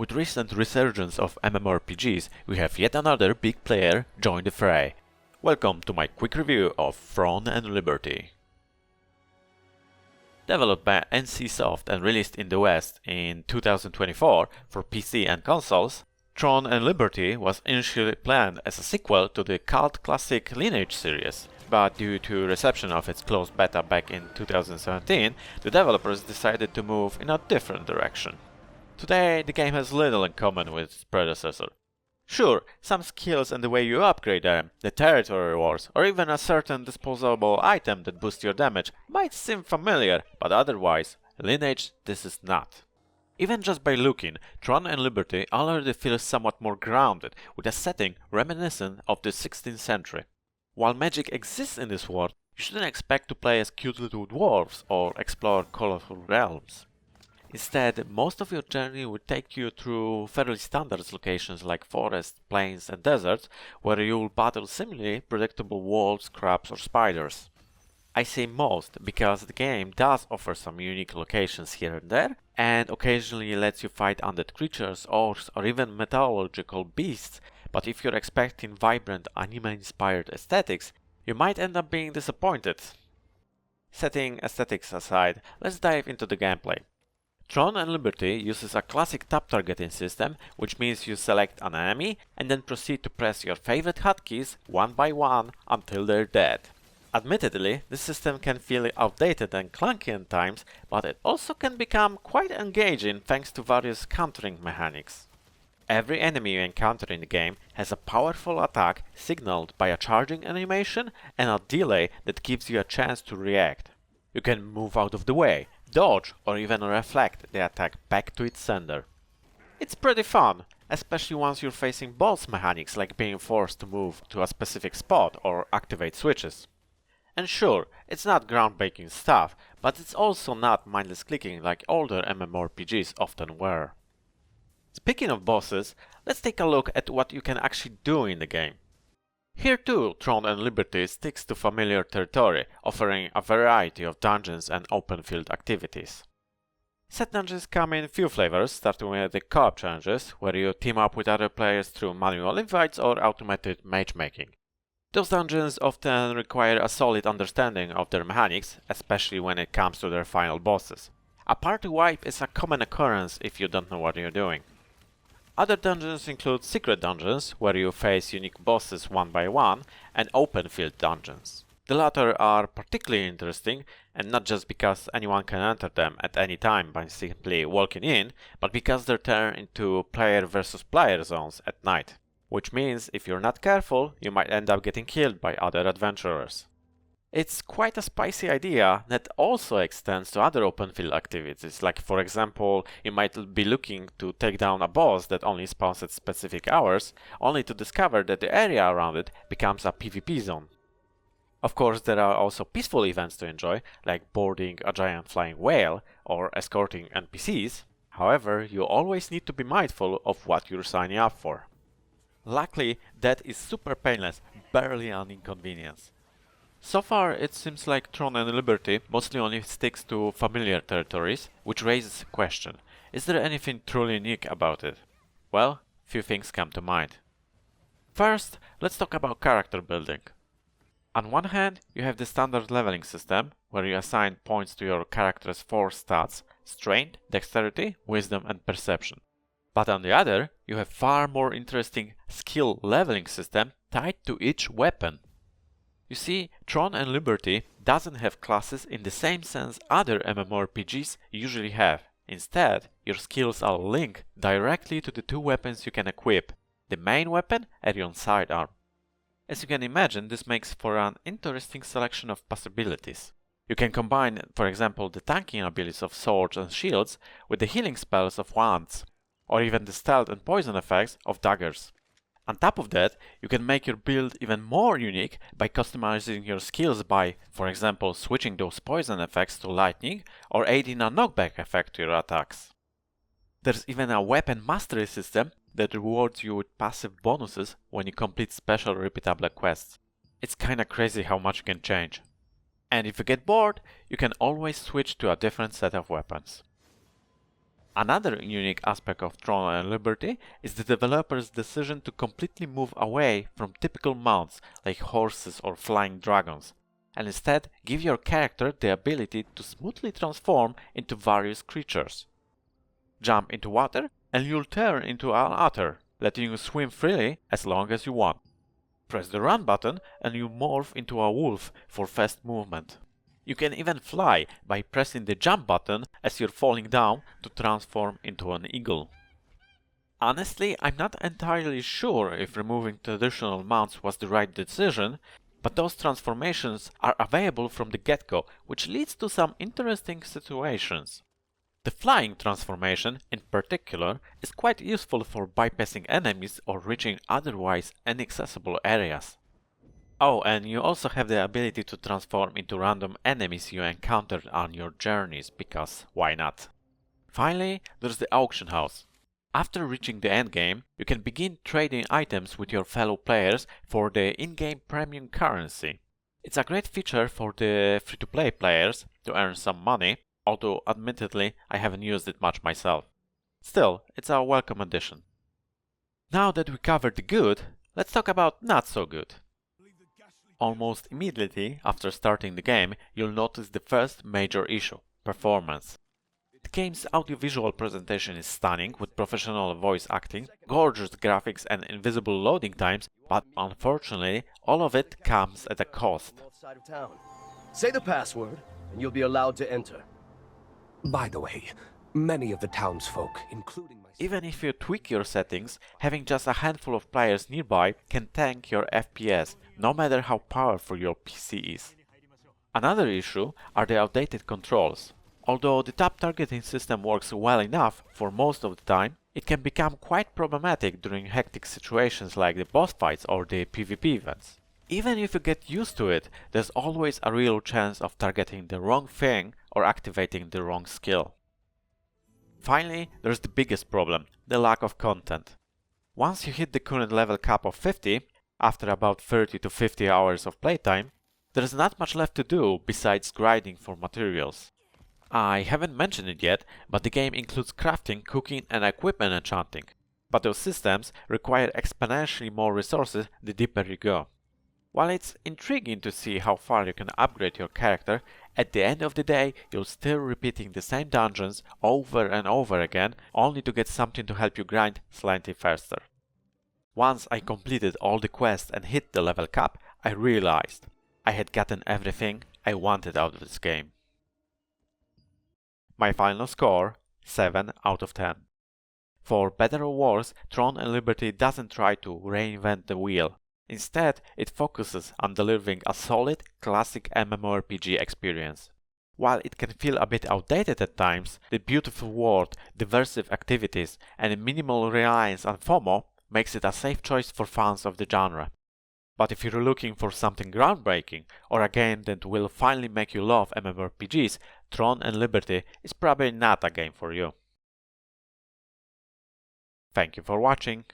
With recent resurgence of MMORPGs, we have yet another big player join the fray. Welcome to my quick review of Throne and Liberty. Developed by NCSoft and released in the West in 2024 for PC and consoles, Throne and Liberty was initially planned as a sequel to the cult classic Lineage series, but due to reception of its closed beta back in 2017, the developers decided to move in a different direction. Today, the game has little in common with its predecessor. Sure, some skills and the way you upgrade them, the territory rewards, or even a certain disposable item that boosts your damage might seem familiar, but otherwise, Lineage this is not. Even just by looking, Throne and Liberty already feels somewhat more grounded, with a setting reminiscent of the 16th century. While magic exists in this world, you shouldn't expect to play as cute little dwarves or explore colorful realms. Instead, most of your journey will take you through fairly standard locations like forests, plains and deserts, where you will battle seemingly predictable wolves, crabs or spiders. I say most because the game does offer some unique locations here and there, and occasionally lets you fight undead creatures, orcs or even mythological beasts, but if you're expecting vibrant anime-inspired aesthetics, you might end up being disappointed. Setting aesthetics aside, let's dive into the gameplay. Throne and Liberty uses a classic tap targeting system, which means you select an enemy and then proceed to press your favorite hotkeys one by one until they're dead. Admittedly, this system can feel outdated and clunky at times, but it also can become quite engaging thanks to various countering mechanics. Every enemy you encounter in the game has a powerful attack signaled by a charging animation and a delay that gives you a chance to react. You can move out of the way, dodge or even reflect the attack back to its sender. It's pretty fun, especially once you're facing boss mechanics like being forced to move to a specific spot or activate switches. And sure, it's not groundbreaking stuff, but it's also not mindless clicking like older MMORPGs often were. Speaking of bosses, let's take a look at what you can actually do in the game. Here too, Throne and Liberty sticks to familiar territory, offering a variety of dungeons and open field activities. Set dungeons come in few flavors, starting with the co-op challenges, where you team up with other players through manual invites or automated matchmaking. Those dungeons often require a solid understanding of their mechanics, especially when it comes to their final bosses. A party wipe is a common occurrence if you don't know what you're doing. Other dungeons include secret dungeons, where you face unique bosses one by one, and open field dungeons. The latter are particularly interesting, and not just because anyone can enter them at any time by simply walking in, but because they turn into player versus player zones at night. Which means if you're not careful, you might end up getting killed by other adventurers. It's quite a spicy idea that also extends to other open field activities, like for example, you might be looking to take down a boss that only spawns at specific hours, only to discover that the area around it becomes a PvP zone. Of course, there are also peaceful events to enjoy, like boarding a giant flying whale or escorting NPCs. However, you always need to be mindful of what you're signing up for. Luckily, that is super painless, barely an inconvenience. So far, it seems like Throne and Liberty mostly only sticks to familiar territories, which raises a question: is there anything truly unique about it? Well, few things come to mind. First, let's talk about character building. On one hand, you have the standard leveling system, where you assign points to your character's 4 stats: strength, dexterity, wisdom and perception. But on the other, you have far more interesting skill leveling system tied to each weapon. You see, Throne and Liberty doesn't have classes in the same sense other MMORPGs usually have. Instead, your skills are linked directly to the 2 weapons you can equip, the main weapon and your sidearm. As you can imagine, this makes for an interesting selection of possibilities. You can combine, for example, the tanking abilities of swords and shields with the healing spells of wands, or even the stealth and poison effects of daggers. On top of that, you can make your build even more unique by customizing your skills by, for example, switching those poison effects to lightning or adding a knockback effect to your attacks. There's even a weapon mastery system that rewards you with passive bonuses when you complete special repeatable quests. It's kinda crazy how much you can change. And if you get bored, you can always switch to a different set of weapons. Another unique aspect of Tron and Liberty is the developer's decision to completely move away from typical mounts like horses or flying dragons, and instead give your character the ability to smoothly transform into various creatures. Jump into water and you'll turn into an otter, letting you swim freely as long as you want. Press the run button and you morph into a wolf for fast movement. You can even fly by pressing the jump button as you're falling down to transform into an eagle. Honestly, I'm not entirely sure if removing traditional mounts was the right decision, but those transformations are available from the get-go, which leads to some interesting situations. The flying transformation, in particular, is quite useful for bypassing enemies or reaching otherwise inaccessible areas. Oh, and you also have the ability to transform into random enemies you encountered on your journeys, because why not? Finally, there's the auction house. After reaching the endgame, you can begin trading items with your fellow players for the in-game premium currency. It's a great feature for the free-to-play players to earn some money, although admittedly I haven't used it much myself. Still, it's a welcome addition. Now that we covered the good, let's talk about not so good. Almost immediately after starting the game, you'll notice the first major issue: performance. The game's audiovisual presentation is stunning, with professional voice acting, gorgeous graphics and invisible loading times, but unfortunately, all of it comes at a cost. Say the password, and you'll be allowed to enter. By the way, many of the townsfolk, including myself... Even if you tweak your settings, having just a handful of players nearby can tank your FPS, no matter how powerful your PC is. Another issue are the outdated controls. Although the tap targeting system works well enough for most of the time, it can become quite problematic during hectic situations like the boss fights or the PvP events. Even if you get used to it, there's always a real chance of targeting the wrong thing or activating the wrong skill. Finally, there's the biggest problem: the lack of content. Once you hit the current level cap of 50, after about 30 to 50 hours of playtime, there's not much left to do besides grinding for materials. I haven't mentioned it yet, but the game includes crafting, cooking and equipment enchanting, but those systems require exponentially more resources the deeper you go. While it's intriguing to see how far you can upgrade your character, at the end of the day you're still repeating the same dungeons over and over again, only to get something to help you grind slightly faster. Once I completed all the quests and hit the level cap, I realized I had gotten everything I wanted out of this game. My final score: 7 out of 10. For better or worse, Tron and Liberty doesn't try to reinvent the wheel. Instead, it focuses on delivering a solid, classic MMORPG experience. While it can feel a bit outdated at times, the beautiful world, diverse activities, and a minimal reliance on FOMO makes it a safe choice for fans of the genre. But if you're looking for something groundbreaking, or a game that will finally make you love MMORPGs, Tron and Liberty is probably not a game for you. Thank you for watching.